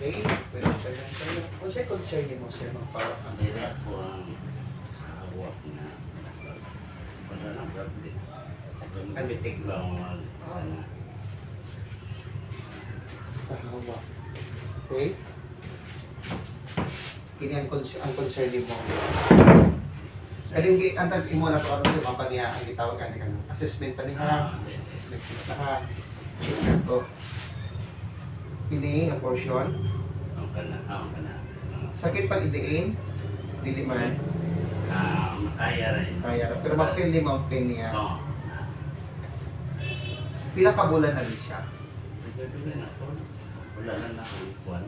Okay, pwede pa yan sa'yo. Kung sa'yo concern mo sir, magparang ang Hindi na po ang hawak na wala nang problem. Bitik lang mag ano. sa hawak. Okay? Kini ang concern mo. Kaya ang tag imo na to aron sa mga niya ang gitawag ani kanang assessment pa niya. Assessment na ha. Check na to. Ini ang portion. Ang kana. Sakit pag idiin, dili man. Makaya rin. Kaya pero ma-feel ni mo ang pain niya. Oo. Pila ka bulan na rin siya. Nagdudugay na po. Wala na akong kuwan.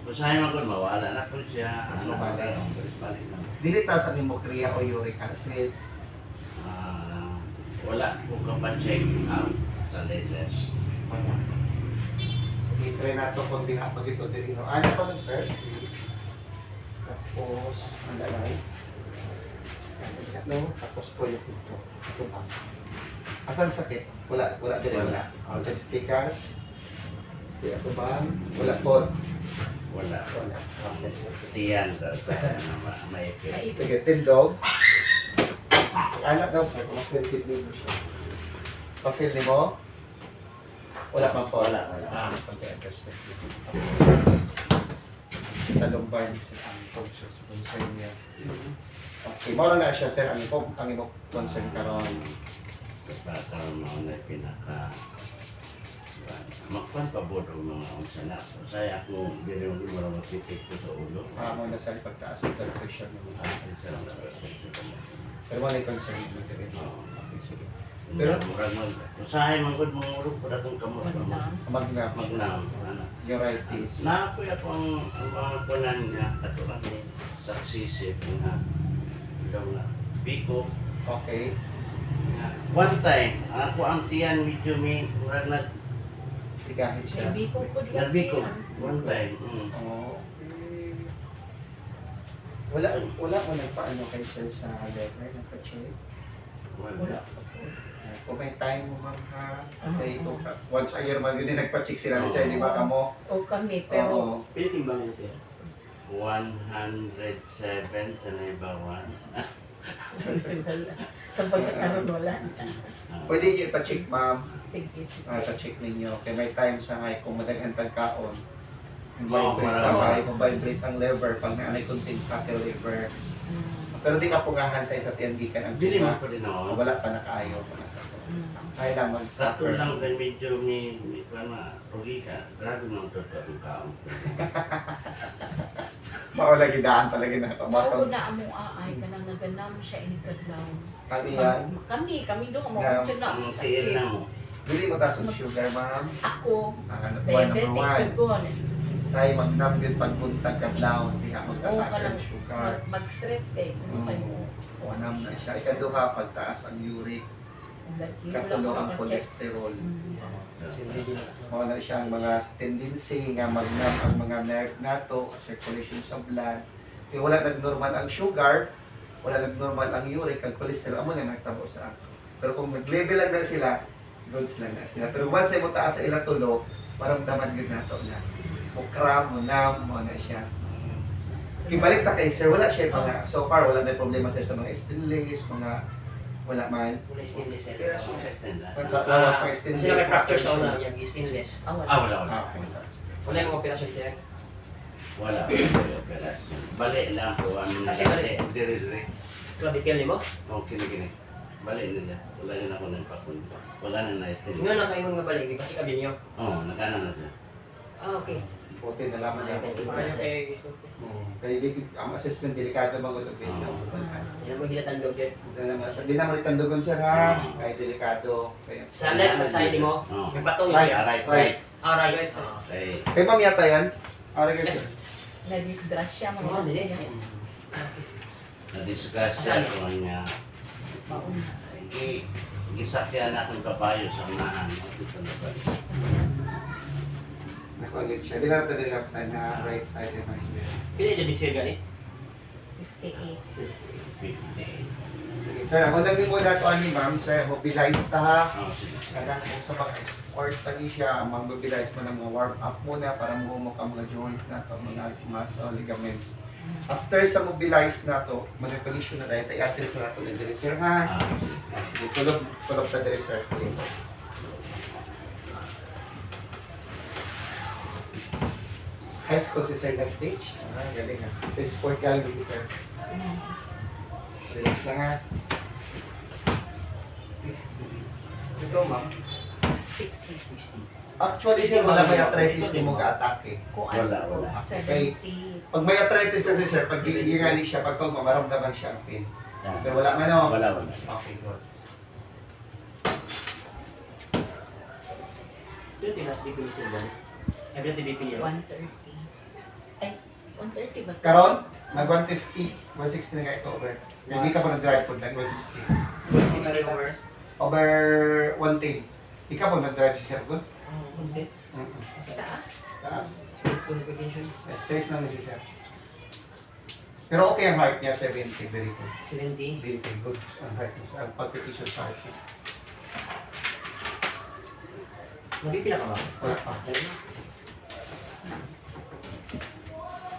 Kung sa'yo man kung mawala na po siya. Ano ba na? Balik na. Dili ta sa hemocrea o uric acid. Wala po ka pa check out sa latest. Wala. Sige, try na ito kung di pag ito diri no. Ano pa nun, sir? Please. Tapos, ang lalay. No, tapos po yung ito. Ito ba? Asan sakit? Wala din wala. Ang pikas. Ito ba? Wala po. Wala. Wala. Okay, sige. Tiyan daw sa may effect. Sige, tindog. Anak daw sir, kung ma-feel mo siya. Pa-feel ni mo? Wala pang po. Wala. Pag-adjustment. Sa lumbar niya ang function sa concern niya. Okay, mawala na siya sir, ang imo concern karon. Pagkakaroon mo na pinaka makpan pa bodo mga unsana. Saya ako diri mo marang mapitik ko sa ulo. Mo na sa pagtaas ng blood pressure mo. Pero wala yung concern mo din. Okay, sige. Pero murag mag usahay man gud mga urog pa datong kamo. Magnap. Magnam. Uritis. Na po ang mga kunan niya katulad ni successive nga daw na biko. Okay. One time, ako ang tiyan medyo may murag Ligahin siya. nagbiko. One time. Oo. Wala mo nagpaano kay sir sa lever, nagpa-check. Wala. Kung may time mo man ha, okay, once a year man, hindi nagpa-check sila ni sir, di ba kamo? O kami, pero Pinitimbang yun siya. 107 sa naibawan. sa pagkakaroon wala. Pwede nyo ipa-check ma'am, Sige, sige. pa-check ninyo. Kaya may time sa ngay, kung madaghan tagkaon, Oo, vibrate sa marami. ngay, kung vibrate ang lever, pag naanay content fatty liver. Pero di ka pungahan sa isa't yan, di ka nang Dili punga. man ko din ako. Wala pa nakaayaw pa na. Kaya lang Sakto mag-suffer. lang kay medyo may kuana, rugi ka. Grabe nang totoo ang kaon. Maula gidaan talaga na Oo kamatong. na amo ay kanang naganam siya inikadlaw. Pati yan, Kami doon mo Yeah. siya na Ang tiil na mo. dili mo taas ang sugar ma'am. Ako, Ang ano, buwan number diabetic 1. jud Say magnam yun pagpuntag ka down, di ka Oo, magtataas kanang ang sugar. mag-stress kay ano kayo. Wanam na siya. Ikaduha, pagtaas ang uric, katulo ang cholesterol. Mga na siya ang mga tendency nga magnam ang mga nerve nato, circulation sa blood. Kaya wala nag-normal ang sugar, wala nag-normal ang uric, ang cholesterol, amo na nagtabo sa ako. Pero kung mag-level lang na sila, goods lang na sila. Pero once ay mo taas sa ila tulo, maramdaman yun nato na. Mukram, munam, mo na siya. Kibalik na kay sir, wala siya mga, so far wala may problema sir sa mga stainless, mga wala man. Wala stainless. Sa lawas mga stainless. Kasi na may fracture sa una, yung stainless. Wala. Ah, okay. Wala yung operasyon siya. Wala. Bali lang po. Ano na Kasi bali siya. dire. Grabe ka mo? Kini. Bali na niya. Wala na ako ng pakun. Wala na na-estimate. Nga nakaingon nga balik, kasi kabi niyo. Oo, nagana na siya. Okay. Puti na laman niya. Para sa gusto. Kaya ang assessment delikado mga ito. Yan mo hinatandog yun. Hindi naman itandugan sir ha. Kaya delikado. Sa left side mo, Oo. may batong yun Right. siya. Right. Ah, right. Okay. Kay ma'am yata yan. Ara ka sir. Na-disgrasya mga Oo, hindi. siya. Na-discuss siya kung niya. Gisakyan akong kabayo sa unahan. Ito na ba? Nakulit siya. Di natin nilaptan na right side yung mas Pili dyan bisir gani? 58. 58. Sige, sir. Ako naging muna ito ani ma'am. Sir, mobilize ta ha. Sige. Kaya kung sa mga sport pa ni siya, mag-mobilize mo ng mga warm up muna para mahumok ang mga joint na to, mga muscle, ligaments. After sa mobilize na to, manipulation na tayo, i-address na ito ng dire sir ha. Sige, tulog ta dire sir. High school si sir nag-teach. Galing ha. Sport galing si sir. Relax lang ha. Ito, ma'am. 60. 60. Actually, sir, wala may arthritis ni mo ka-atake. Kung Wala, ano, wala. 70. Pag may arthritis kasi sir, pag gigali siya, pag maramdaman siya ang pain. Yan. Pero wala man o. Wala. Okay, good. Ito, tinas BP ni Sir Gan. Every BP niya. 130. Ay, 130 ba? Karon, nag 150, 160 na nga ito over. Hindi ka pa nag-drive po, nag 160. 60 over. Over 110. Hindi ka po nag-drive si sir, good? Hindi. Taas. Taas. Stage qualification. Stress naman si sir. Pero okay ang heart niya, 70, very good. 70. Very good ang heart niya, ang palpitation sa heart niya. Nabipila ka ba? Wala pa.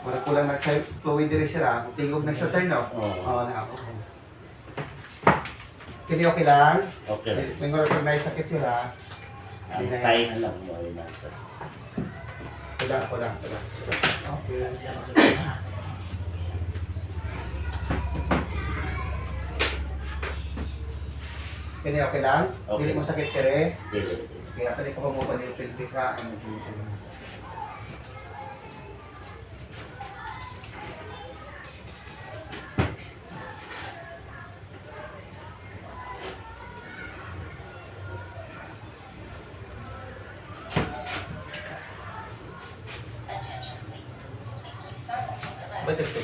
Wala kulang na sa fluid dire sila. Tingog na siya sir, no? Oo. Oo, na ako. Kini okay lang? Okay. May recognize sakit sila. Ang tayo na lang mo ay nasa. Kulang. Okay. Kini okay lang? Okay. Hindi mo sakit kere? Dili. Kaya pwede ko pamupan yung pelvic ka. Ba't ito?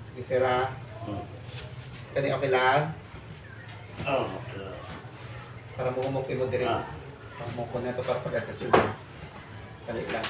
Sige, sira. Kani okay lang? Oo. Para mo umukin mo direct. Ah. Pagmukon na ito para pagkakasubo. Kali lang.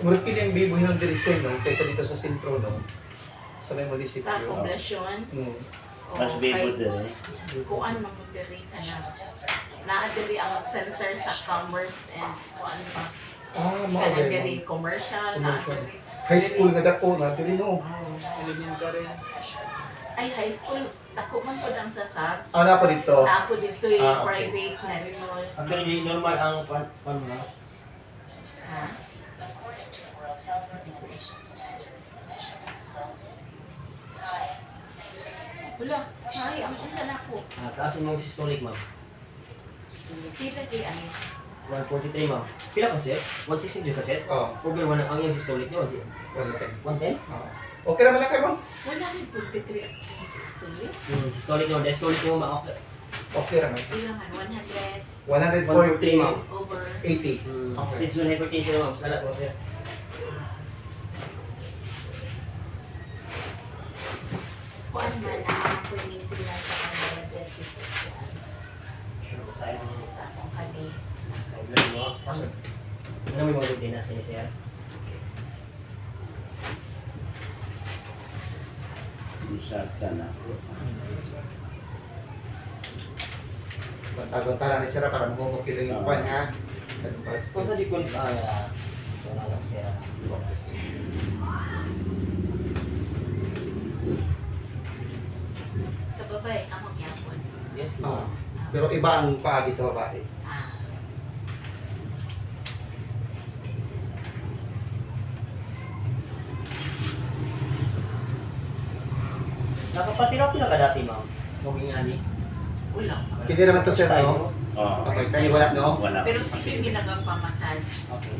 Murag kini ang bibo ng dirisyon, no? Kaysa dito sa sentro, no? Sa may Sa munisipyo. poblasyon. Hmm. Mas bibo din eh. Kuan mamudiri ka na. Naadiri ang center sa commerce and kuan pa. Ah, Kana mga diri commercial, naadiri. High school na dako na, dili no? Ay, high school, dako man po ang sa SAGS. Ah, na pa dito. Ako dito yung Ah, okay. private na rin mo. Actually, normal ang pan mo. Ha? Wala, ay, ang unsa na ko. Taas mo systolic, ma'am. Pila kay ano? 143, ma'am. Pila ka set? 160 yung kaset? Oh, Over 1 ang yung systolic niya. 110. 110? Ah. Okay naman na kayo, ma'am? Wala rin 43 at 6 Systolic niya. Diastolic niya, ma'am. Okay. Okay naman. Pila man, 100 140, ma'am. over. 80. Okay. Stage 1 hypertension, ma'am. Salat mo, sir. Kuan man ang community lang sa kanila diabetes Sa sa akong kani. kailan mo. Ano may mga din na sa sir? Usata na. Bantag-bantara ni sila para mamumukil yung kwan, ha? Kung sa likod, so na lang sir. Sa babae, among yapon. Yes, Ah. ma'am. Pero iba ang paagi sa babae. Ah, Nakapatira-pila ka dati, ma'am. Maging ani. wala. Hindi naman to, sir, no? Oo. Okay, tayo wala, no? Wala. Pero sige ginagawa pa massage. Okay.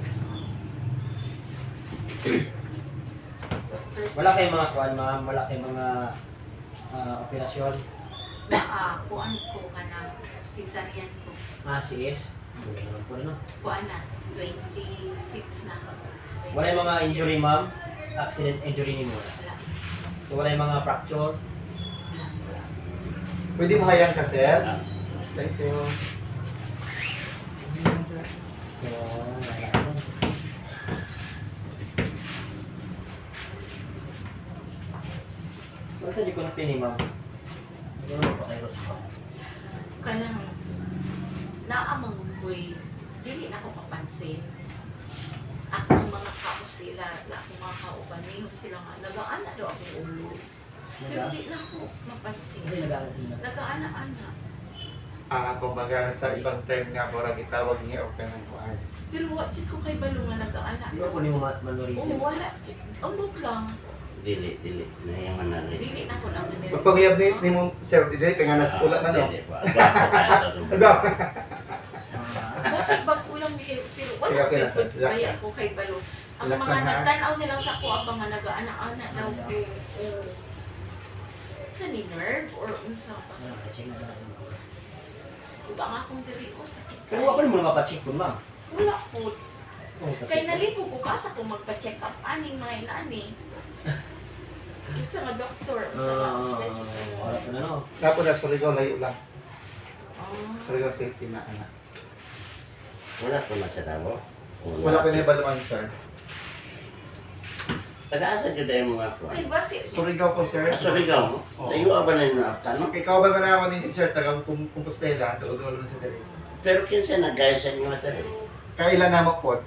first Wala kayong mga kuan, ma'am. Wala kayong mga operasyon. kuan ko ka na, cesarean ko. CS. Wala naman po no. Kuan na, 26 na. Wala yung mga 26 injury, years. ma'am. Accident injury ni mo. Wala. So wala yung mga fracture. Wala. Pwede mo hayang ka, sir? Thank you. So, wala. So, saan di ko na pini, ma'am? Siguro mo pa kay Ross. Kanang naamang ko'y dili na ko mapansin. Akong mga kao sila, akong mga kauban niyo sila nga, nagaana daw akong ulo. Pero di na ko mapansin. Hindi nag-aaral din na. Nagaana-ana. Kumbaga sa ibang term nga, parang itawag niya o kanang kuan. Pero watch ko kay Balo nga nagaana. Di ba po ni mo manorism? Oo, wala. Ambot lang. Dili. Nayaman na rin. Dili na ko lang nanilis. Magpangiyab ni mo, sir, dili, kaya nga nasa pula na, no? Dili pa. Agwapo tayo sa rumah. Agwapo. Basig bag ulang ni kay pero Sige, wala okay ko na, sir. Relax kaya na. ko kay Balo. Ang Relax mga lang, ha? nagtanaw nila sa ko ang mga nagaana-ana daw ko. Sa ni nerve or unsa pa sa iba nga akong dili ko sakit. Pero wala pa rin mo na mapacheck po, ma'am. Wala po. Kay nalipo ko kasa ko magpa-check up aning mga inani. Sa mga doktor, sa mga specialist. Wala pa na, no? Tapos na, sorry ko, layo lang. Ah. Sorry ko, safety na, anak. Wala ko na siya daw. Wala ko na ibaluan, sir. Taga-asa dyan tayo mga kuwan. Kay Basil. Sorry ko po, sir. Sorry ka mo. Oo. Layo ba na yung tanong? Ikaw ba na ako ni sir, tagang Compostela, tuod-ulo sa dali. Pero kinsa nagaya sa inyo ata rin? Kailan na mo po?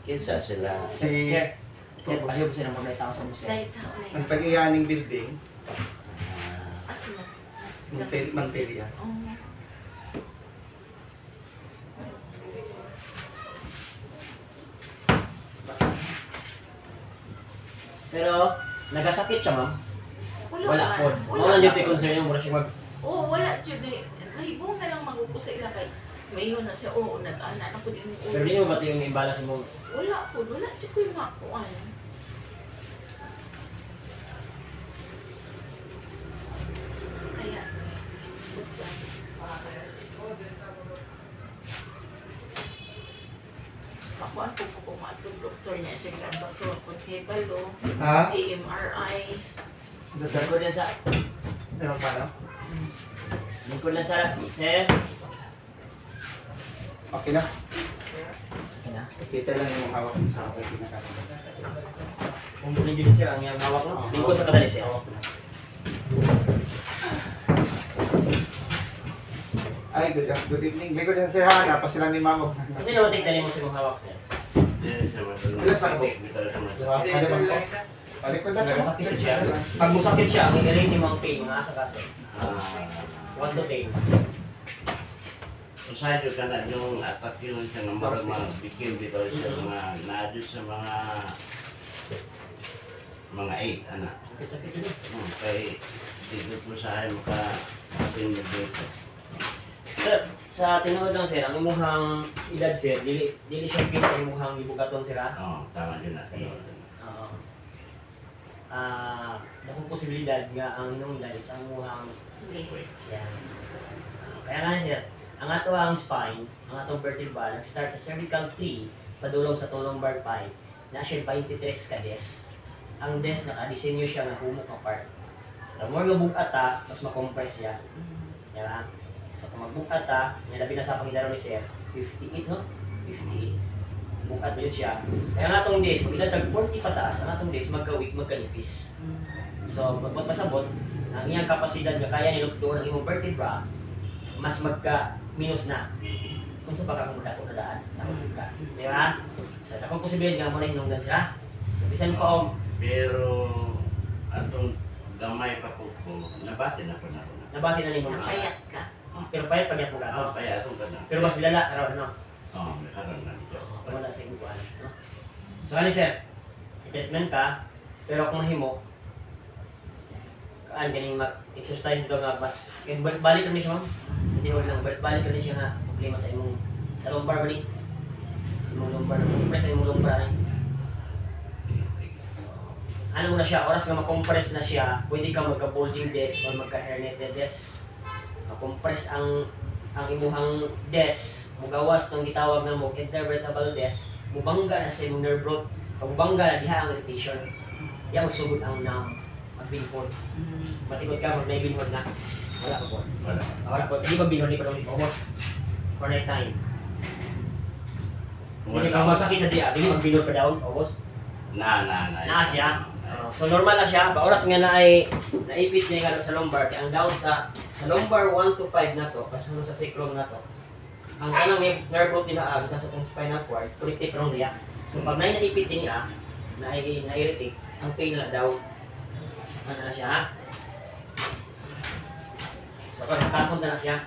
Kinsa sila? Si Sir, pahiyog sila ng mga tao sa museo. Dahil tao na ang yun. pag-iyaning building, Ah, Ah, sila. Mantelia. Oh. Pero, nagasakit siya, ma'am. Wala man. po. Wala yung concern yung mura siya mag... Oo, wala dyan eh. Nahibong na lang magupo sa ila kay mayon na siya. Oo, nag-ana ako din yung Pero ulo. di mo ba ito yung imbalance mo? Wala po. Wala dyan ko yung makuan. Kasi kaya, pakuan po po kung atong doktor niya siya ang doktor kung kay Balo, Ha? TMRI. Sir? Lingkod lang sa... Meron pa, no? Lingkod lang sa... Sir? Okay na. Okay na. Kita lang yung hawak mo sa akin. Pinakatagal. Kung buling yun sir, ang yung hawak mo. Lingkod sa kadali, sir. Hawak na. Ay, good evening. May good evening, sir. Ha? Napa sila ni Mamo. Kasi naman tignan mo sa mong hawak, sir. di siya matulog. Ilas lang po? Dito na siya matulog. Diba? Ano ba po? Palikod na Nagasakit siya. Pag musakit siya, ang i-rate ni Mang Pay, mga asa kasi. Ah, 1 to 10. Usayo ka na yung attack yun siya ng mga bikin dito sa mga naadyo sa mga 8, anak. Sakit-sakit yun. Kay dito po sa akin makating dito. Sir, sa tinuod lang sir, ang imuhang edad sir, dili siya case ang imuhang ibugaton sir ha? Oo, tama yun na. Oo. Dakong posibilidad nga ang inyong edad is ang imuhang yan. Kaya nga sir, ang ato ang spine, ang atong vertebra, nag-start sa cervical 3, padulong sa lumbar 5, na siya 23 ka des. Ang des naka-disenyo siya ng humok na part. So, more nga bugat mas makompress siya. Diba? So kung magbukat nilabi na sa pangidaro ni sir, 58 no? 58. Bukat ba yun siya? Kaya ang atong days, kung ilatag 40 pataas, ang atong days magka-weak, magkanipis. So pagpat masabot, ang iyang kapasidad nga kaya nilugtuon ang imong vertebra, mas magka-minus na. Kung sa baka kung dako na daan, nakapag ka. Di ba? So akong posibilidad nga mo na hinungdan sila. So bisan pa om, Pero atong gamay pa po ko, nabati na po na ako na. nabati na ni mo na. Nakayat ka. Pero payat pag mo gato. Kaya atong ka na. Pero mas lala, araw ano? Oo, may karoon na dito. Wala sa inyo kuan, no? So ano sir, treatment ka, pero kung mahimo, ganing mag-exercise dito nga mas, balik ko ni siya ma'am, hindi mo lang, balik ko ni siya nga, problema sa imong, sa lumbar ba ni? Imong lumbar, press sa imong lumbar ni. So, ano mo na siya, oras nga makompress na siya, pwede ka magka-bulging disc o magka-herniated disc. Makompress ang imuhang disc, mugawas ng gitawag na mo intervertebral disc, mubangga na sa imong nerve root, pag mubangga na diha ang irritation. Diya magsugod ang magbinhod. Matigod ka, mag naibinhod na. Wala pa po. Wala. Wala po. Hindi ba binhod, di pa daw dito. Almost. For night time. Hindi ka masakit sa diya, hindi magbinhod pa daw. Almost. Na siya. So normal na siya. Ba oras nga na ay naipit niya nga sa lumbar. Kaya ang down sa lumbar 1 to 5 na to, kasunod sa sacrum na to. Ang kanang nerve root tinaag sa itong spinal cord, connected from niya. So pag naipit din niya, na-irritate, ang pain na daw. Ano na siya, ha? So pag natapon na siya.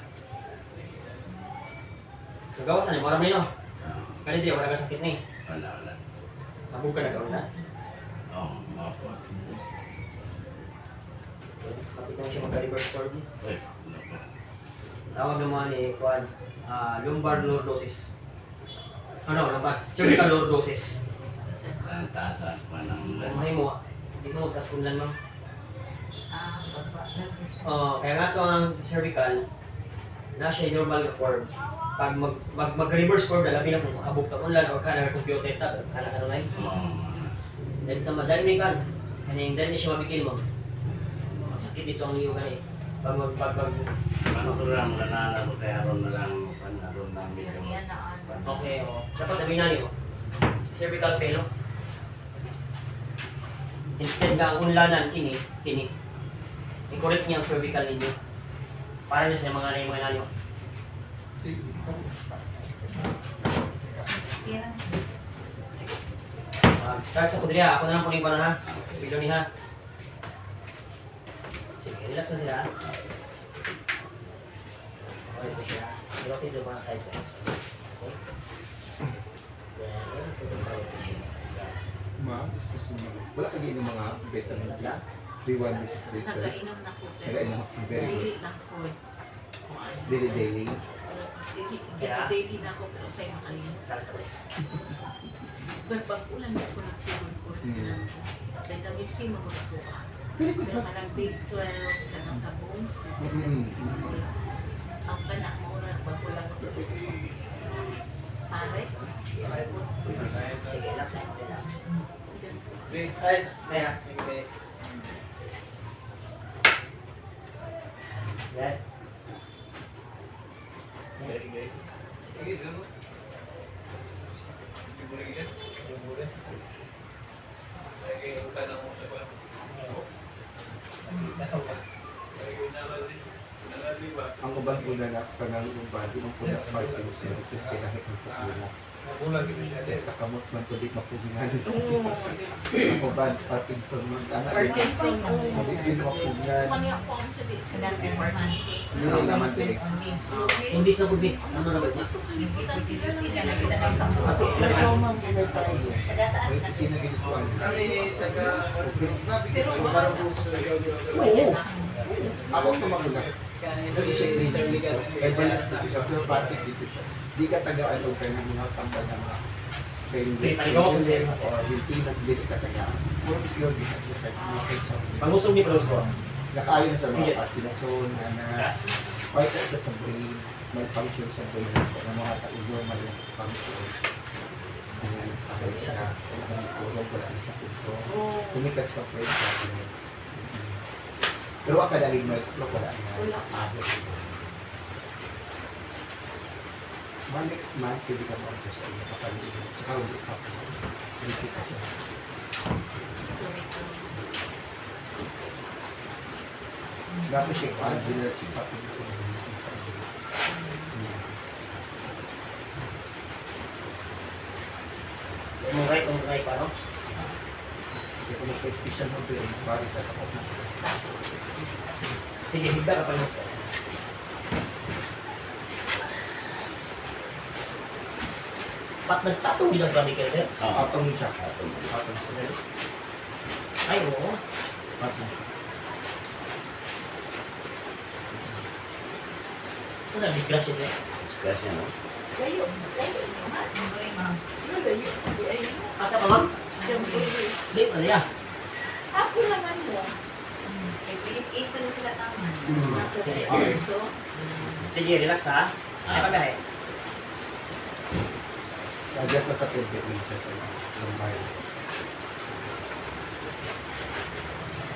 So gawasan niya, marami no? Kanina di, wala ka sakit na eh. Wala. Mabug ka na gawin na. Oo, opo. Kapit na siya magka-reverse cord niya. Uy, ano po? Tawag naman ni Juan, lumbar lordosis. Ano, cervical lordosis. Ang taasan pa ng Kumahay mo, hindi mo magtas kunlan mo. Baba na dito. Kaya nga ito ang cervical, na siya normal na form. Pag mag-reverse form, labi na kung makabuk ka unlan o ka na computer tab, ano na yun. Dahil ito madali may kan, kaning dahil siya mabigil mo. Sakit dito ang iyo kanina. Ano ko lang, nanalo kaya ron na lang, naroon na medyo. Yan na ano. Okay, dapat sabihin na niyo, cervical pain, no? Instead nga ang unlanan, kini, i-correct niya ang cervical ninyo. Para niya sa mga nanyo. Sige. Mag-start sa kudriya. Ako na lang punin pa na ha. Pilo ni ha. Sige, relax na sila ha. Okay po siya. Rotate yung mga side side. Okay. Then, pwede tayo po siya. Discuss mo naman. Wala kang inom mga vitamin Relax C. ha. B1 is later. Nagainom na ko. Nagainom ako. Very good. Daily lang ko. Daily. Daily na ko pero sa'yo makalimutan. Relax ka ulit. Pero pag ulan na ko nagsulod ko. Vitamin C mo na ko. Pero kanang B12 kanang sa bones. Ang panak mo na pag ulan ko. Parex. Sige, relax ha. Relax. Side. Kaya. Yan. Ang ubang una na kanang body ng pula Martin services kinahit ng pula. Kaya sa kamot man to di mapugingan. Ang ubang Parkinson man Parkinson mo. Hindi din mapugingan. Kanya po ang sabi sa Parkinson. Yun naman din. Hindi sa pulbi. Ano na ba ito? Kalimutan sila ng mga sa May kusina ginituan. Pero Oo. Ako tumagula. Kasi siya ay balance na siya. Pero pati dito siya. Di ka tagaan o kayo ng mga tambal na mga Sige, paligaw ko siya. or Pilipinas, di ka tagaan. Puro pure di ka siya kahit mga kinsa. Pangusog ni Pros ko. Nakaayon na sa mga Parkinson na white siya sa brain, may function sa brain, na mga taulo, may function. Nagsasay siya, kasi tulong ko lang sa punto. Tumikat sa brain sa akin. Pero akalaling ma-explore wala na. Next month, pwede ka ma-order sa iyo kapalito. So, how do you have to visit ka siya? Dapat siya kung ano din siya sa akin. Yung right on right pa, no? Kaya kung magpa-special mo ito, bari ka sa kapatid. Sige, higda ka pa yun. Pat nagtatong bilang grabe kayo, sir? Atong siya. Atong. Atong. Ay, oo. Atong. Ano na, disgrasya, sir? Discussion, no? Layo naman. Layo. Asa pa, ma'am? Siyempre. Hindi, ano yan? Ito na sila tama. Sige. So, Sige, relax ha. Ay, pagahe. Adjust na sa pelvic ridges sa lumbar.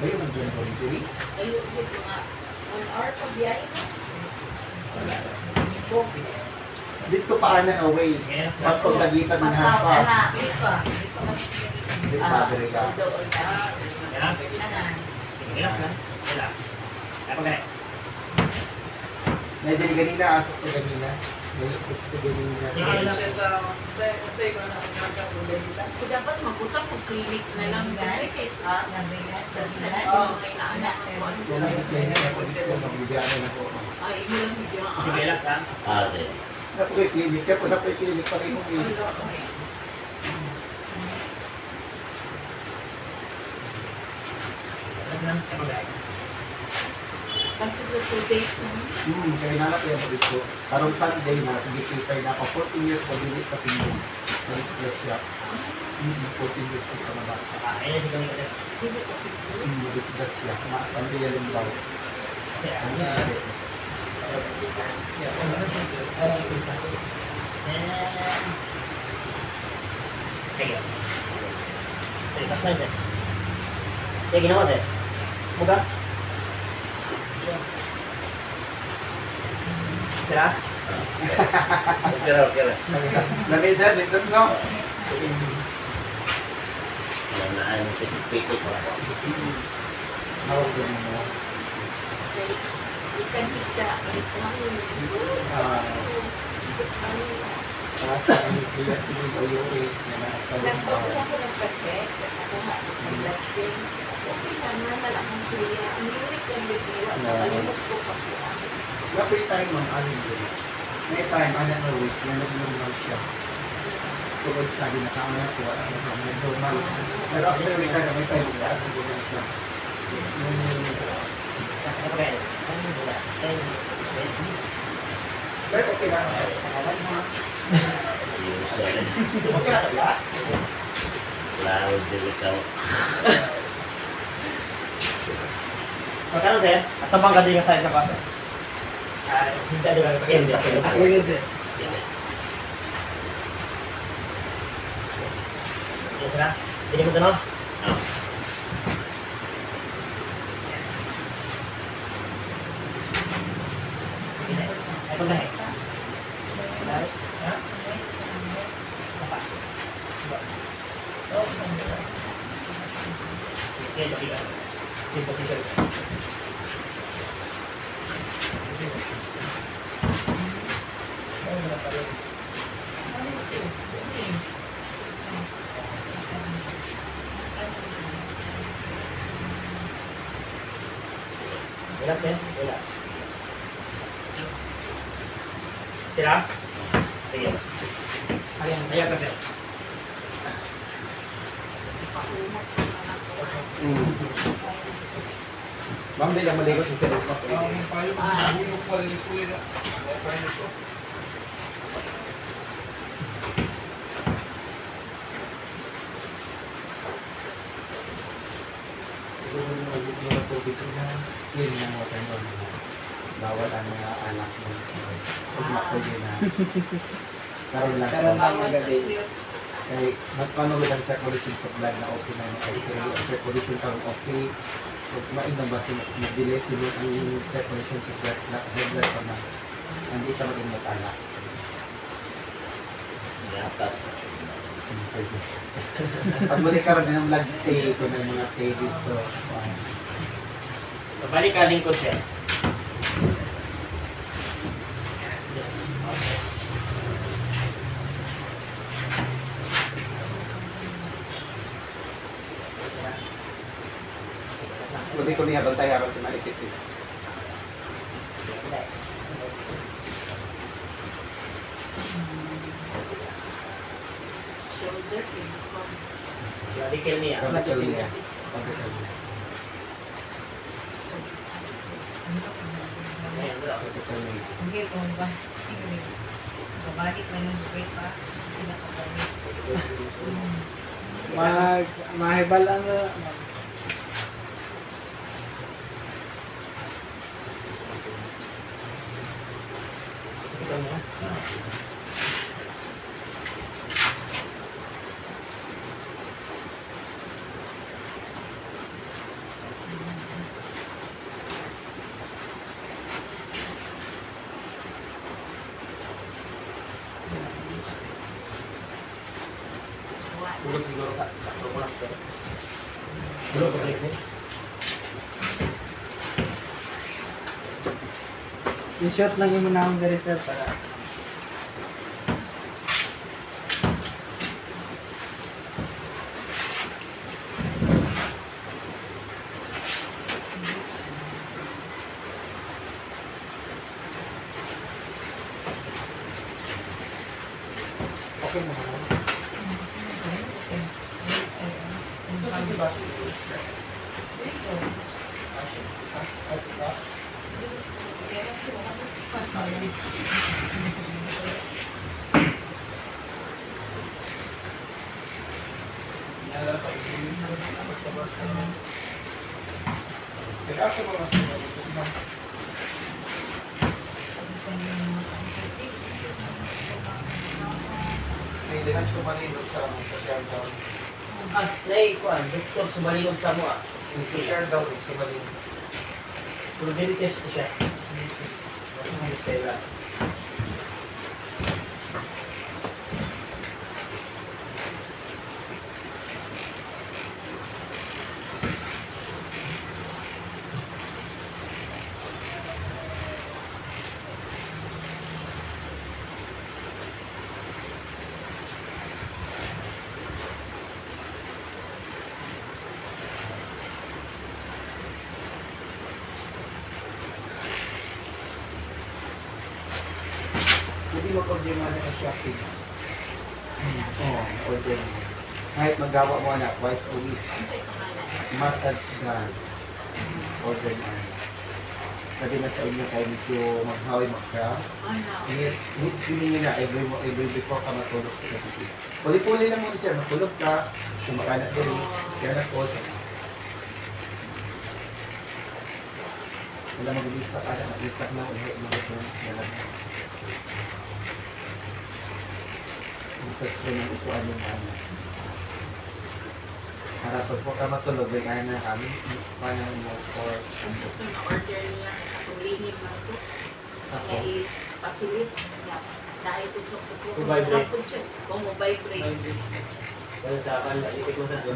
Mayroon ang general injury? ayun yun mga 1 hour pa biyahe na. Wala. Sige. Dito pa na away. Sige. Mas paglagitan ng Pasaw ka hapa. na. Dito. Dito na Hindi padre ka. Doon na. Relax. Anan. Sige, relax ha. Relax. Ay, pagahe. Medyo ganina, asok ko ganina. Medyo ganina. Sige, relax. So dapat magutang kung clinic na lang. Guys, Kasi sus. nabigat, nabigat. May naanak ko. Kung mag-explain ako dito, magbibigyan na ako. Ay, mo lang bigyan. Sige, relax ha. Ate. Napoy clinic siya po, napoy clinic pa rin yung clinic. Relax lang. Ay, pagahe. Tapos 2 days na. Kaya nalap ko yung dito. Karong Sunday na, hindi na ako 14 years pag hindi pa tingin. Na-stress siya. 14 years ko pa na ba. Ayun, sige kami kasi. Hindi ko pito. Na-stress siya. Makampi yan yung daw. Ano na sabi? Sige. Sige, taksan sir. Sige, ginawa sir. Buka. Tira. Okay lang, okay lang. Lagay sir, listen no? Alam na ayaw mo pikit pa. Hawag din mo. Ikan kita. Ang kaya tinutuyuri na nasa Nagpapala lumbar. ko nagpa-check. Ako nga, nag-check. Okay na, normal akong kuya. Ang ulit yung bigla. Nakalimot ko pa po. Napay time ang alin yun. May time, anak na week, na nag-normal siya. Tugod sa akin, nakaanak ko, nag-normal. Pero after may time, may time, nag-normal siya. Okay. Ano ba? Pero okay lang, nakawan mo. Ayun siya. Okay lang kaya? Loud din ikaw. Magkano sir? At tabang ka din sa basa. Hindi ada lang pakai sir. Ayun sir. Ya sir. Jadi mo tanong. Ah. Ay pagkain. Ha? Sapa. Okay, tapi kan. Same position. Relax ya, relax. Tira. Sige. Ayan kasi. Ipahumot ko na lang ko. Ma'am, di lang maligo si Sir. Clean ng water mo. Bawal ang mga anak mo. Huwag makuli na. Karoon lang. Bawal sa iyo. Kaya magpanulo ang circulation sa blood na okay na yung artery. Ang circulation karoon okay. Huwag mainam ba mag-delay sila ang circulation sa blood na blood pa na. Hindi sa maging matala. Yatas. Pag muli karoon ng blood tay, ito ng mga tay dito. So, balik ka lingkod sir. Muli ko niya bantay ako si Malikit. Shoulder, pinakon. Radical niya. Pagkakal niya. Pagkakal niya. Ayan, bro. Pagkakal niya. Okay, kung ba? Babalik man yung bukay pa. Sila pabalik. Mahibalan na. Ito mo. Tulog siguro ka. Takbo ko lang sir. Tulog ko balik sir. I-shot lang yung muna akong dari sir para Okay na ba? Nag-asa mo mas may dihan sumalino sa social down. Ah, naikuan. Doktor, sumalinod sa mo ah. Social down, sumalino. Pero very test ko siya. Mas mga stela. Hindi mo problema na shopping. Oo, order mo. Kahit magawa mo na twice a week. Ang sa pangalan. Massage gun. Order mo na. Sabi na sa inyo kayo medyo maghawi mag-craft. Ano? Needs nyo na every before ka matulog sa gabi. Puli-puli lang muna siya. Matulog ka. Kumakanak ko rin. Kaya na po. Wala mag-lista ka na. Mag-lista na. Massage ko ng upuan yung ano. Para pag po ka matulog, bigyan na kami. Paano mo course. Ang ito na order niya. Katulihin mo ito. Ako. Kaya ipatulit. Dahil tusok-tusok. Vibrate. Kung mo vibrate. Kasi sa akin, itik mo sa So,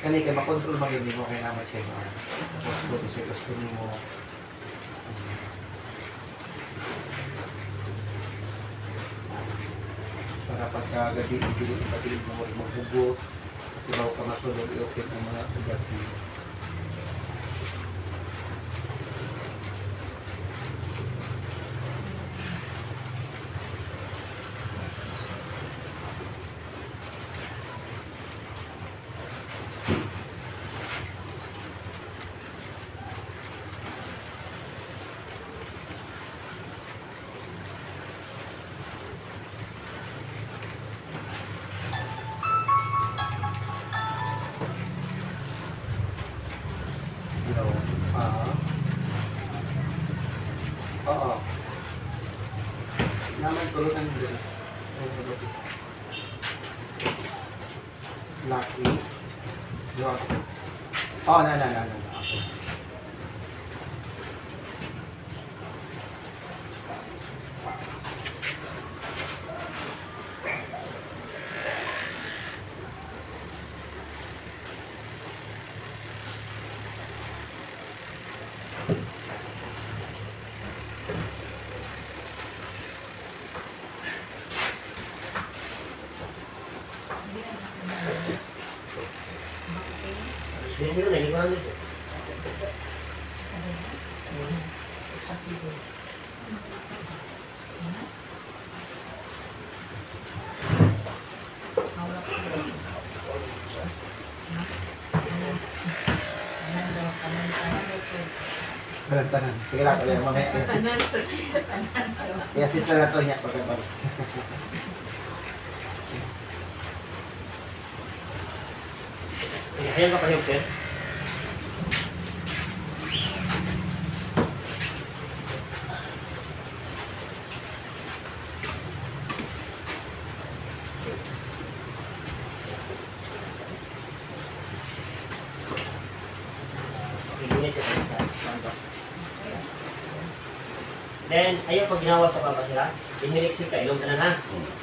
kani kay makontrol magini mo kay naman siya mo. Tapos gusto mo para pagkagabi hindi ipatilin mo magbugo kasi bago ka matulog i-open ang mga ugat mo. Hello. Oo. Naman tulutan mo din. Lucky. Yun. Oh, na. Okay. Hindi sila nalikuhan din siya. Tanan. Sige lang, kaya mamaya Tanan, sir. i-assist na lang to niya pagkabalik. Sige, hayal ka pa yung sir. Then, ayaw pag ginawa sa papa sila, inhale-exhale ka, ilong ka na ha.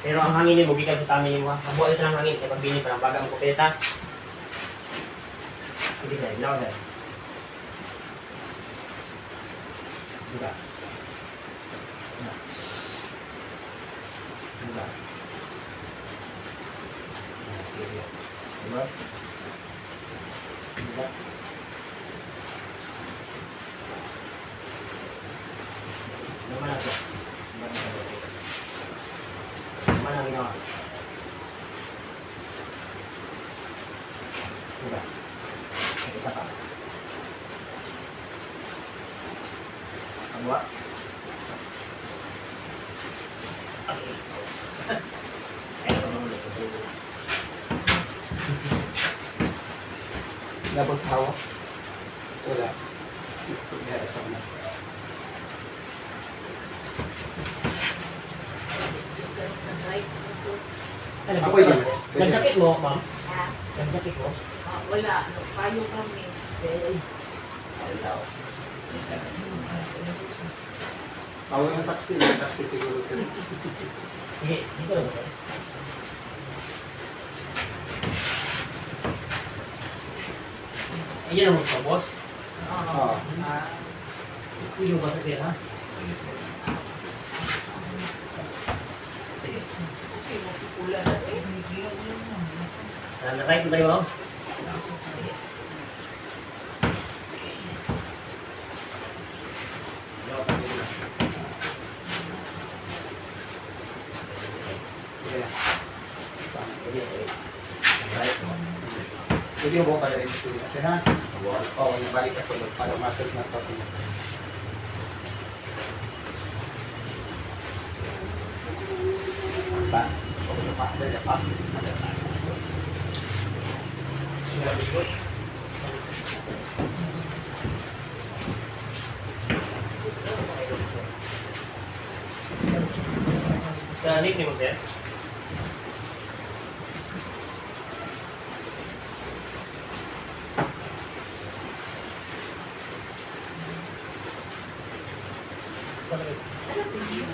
Pero ang hangin mo, gikan sa tamin mo ha. Mabuhay ito ng hangin, kaya pag bini pa ng bagang kupit ha. Sige sir, ginawa sir. Diba? Diba? Sige. Diba? Diba? Naman ako. Naman ang ginawa. Diba? Isa pa. Kamwa. Okay. Ayun naman ulit sa tubo. Dapat hawak. Wala. Kaya isa na. Ako yun. Nag-jacket mo, ma'am? Ha? Nag-jacket mo? Wala, payo kami. Tawag ng taxi. May taxi siguro. Sige, dito lang sir. Ayan ang mga boss. Oo. Uyo ba sa sir, ha? Sige. Kasi mapupula na eh. Sa right mo tayo, ma'am? Sige. Yeah. Right mo. Pwede mo ba pala rin kasi ha? Oo, yung balik ka tulog para muscles na to. Pa. Pag pa sa pa. Sa nickname mo, sir?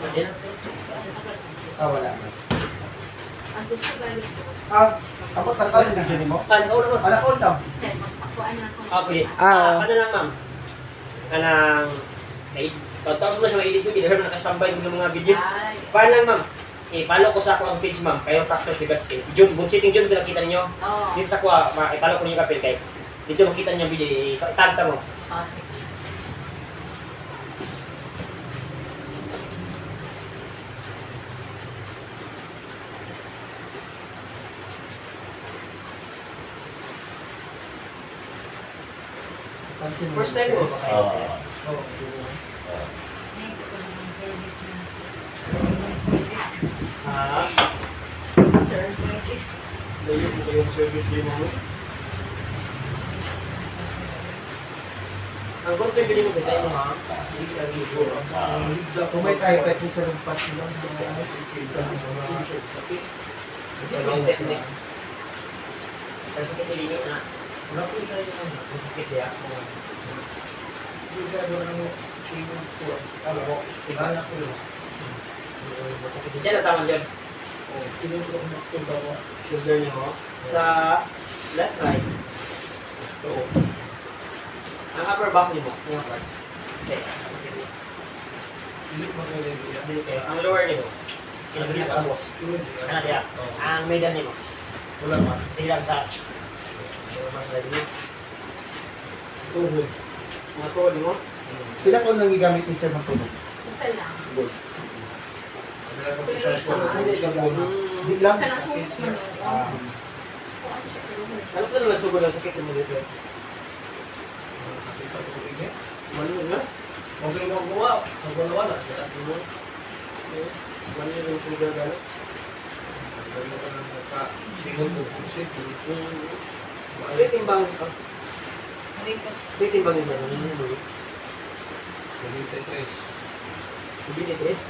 Ayan, sir. Wala. Ang gusto balik ko. Ako tatalin na dyan mo. Ano naman? Anak ko ito. Magpakuan ako. Okay. Ah, Ano lang, ma'am? Anang... Tapos mo siya ma-edit ko, kinahirap na nakasambay ko ng mga video. Ay. Paano lang, ma'am? Follow ko sa ako ang page, ma'am. Kayo Factors de Gasque. June, bunsiting June, ito nakita ninyo. Oo. Dito sa kuha, ipalo ko ninyo kapil kay. Dito makita niyo ang video, itagta mo. Oh, sige. First time mo ba kayo, sir? Oo. Ah, Service. layo mo kayong service din mo. Ang concern din mo sa tayo, ma'am. Kung may tayo kahit yung sa lumpas nila. Hindi ko step niya. Kasi sakit yung limit na. Wala po yung tayo naman. Sa sakit siya. Masakit siya. Diyan ang tama dyan. Shoulder niyo mo. Sa left right. Ito. Ang upper back niyo mo. Yung upper. Okay. Masakit niyo. Hindi kayo. Ang lower niyo mo. Kinagalit ang boss. Ano diya? Ang middle niyo mo. Wala man. Tingnan sa mga tuhod mo. Pila ko nang gigamit ni Sir Magtulog? Isa lang. Good. Pero Di lang. kanang hook man. Ano sa naman sugod ang sakit sa mga sir? Mano na? Okay mo gawa, wala sila. Mano yung pinagagano? Ano ka nang naka-single to pusit. Timbang ka. Timbang yun ba? Ano yun? Kumite tres. Hindi ni Chris?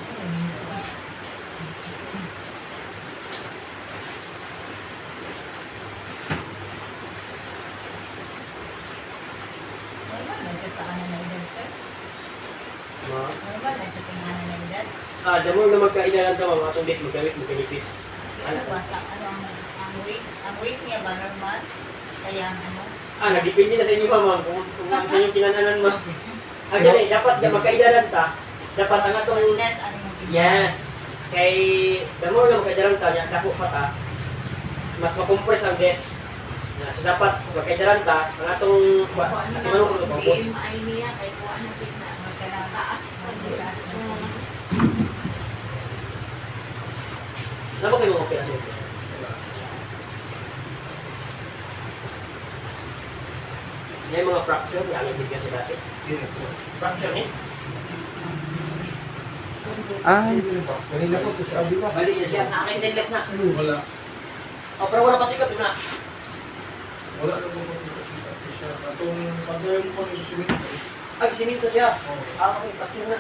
Normal na siya tingnan na edad. The more na magkaidaran daw, mga atong days magkanipis. Ano ba sa ang weight niya ba normal? Kaya ang ano? Nagdepende na sa inyo ma'am, kung sa inyong kinananan ma'am. Actually, dapat magkaidaran ta. Dapat ang atong Less ano yung tingnan. yes. Kay the more na magkaidaran ta, niya dako pa ta, mas makompress ang gas. So dapat magkaidaran ta, ang atong Kung ano na, manong ko focus. BMI niya, kay kung ano na, Magkailangan taas na. magkitaas na siya. Dapat kayo mga operasyon sir. Yan yung mga fracture, yung alam bigyan sa dati. Fracture eh. Ay, Kanina po, sabi ba? Bali niya siya, naka-stainless na. Wala. Pero wala pa check up na. Wala na po makikita ko siya. Atong pag-ayon po ni Susimito. Ay, siminto siya. Okay, fracture na.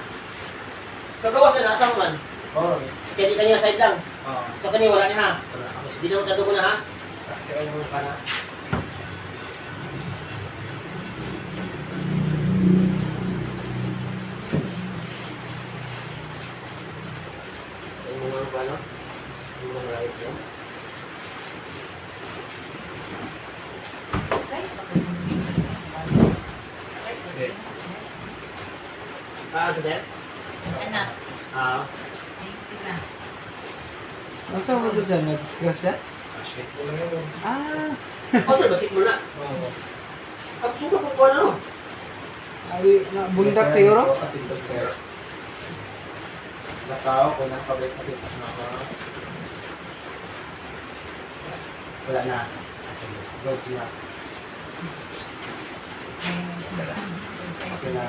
So gawas na, nasang man. Oo. Kaya di kanya side lang. Ah. So kanya wala niya ha. Wala. So di na mo tadugo na ha. Fracture ay mo ka na. Yung mga ano? Yung mga right mo. Ano din? Anak, sila. ang saan mo doon siya? Na-discuss siya? Basketball lang yun. Ah, Oh, sir, basketball na. Oo. Ang suka po ano? ay, bundak siguro? Kapitol sir. Nakao ko ng pabay sa kita. Wala na. Close na. Okay na.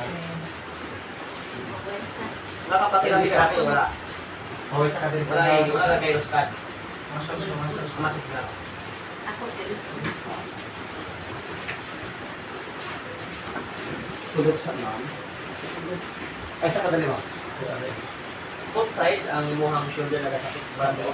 Nakapatira sa akin, wala. Okay sa kadin Wala eh, wala kayo sa pad. Massage na massage. Masis na. Ako din. tulog sa ma'am. Ay, sa kadali mo. Both side, ang imuhang shoulder nagasakit. Bando.